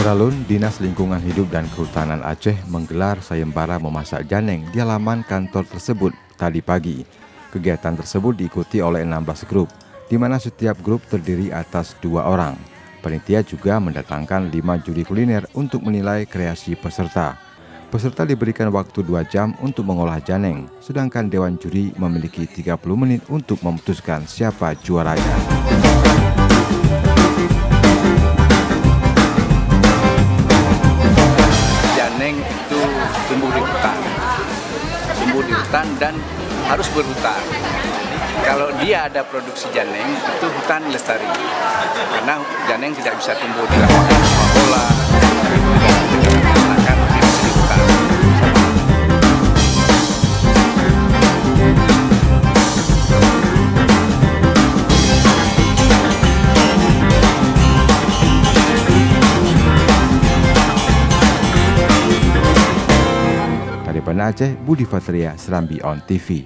Daralun, Dinas Lingkungan Hidup dan Kehutanan Aceh menggelar sayembara memasak janeng di halaman kantor tersebut tadi pagi. Kegiatan tersebut diikuti oleh 16 grup, di mana setiap grup terdiri atas 2 orang. Panitia juga mendatangkan 5 juri kuliner untuk menilai kreasi peserta. Peserta diberikan waktu 2 jam untuk mengolah janeng, sedangkan Dewan Juri memiliki 30 menit untuk memutuskan siapa juaranya. Janeng itu tumbuh di hutan dan harus berhutan. Kalau dia ada produksi janeng, itu hutan lestari. Karena janeng tidak bisa tumbuh di lapangan bola, akan di hutan. Dari Banda Aceh, Budi Fatria, Serambi On TV.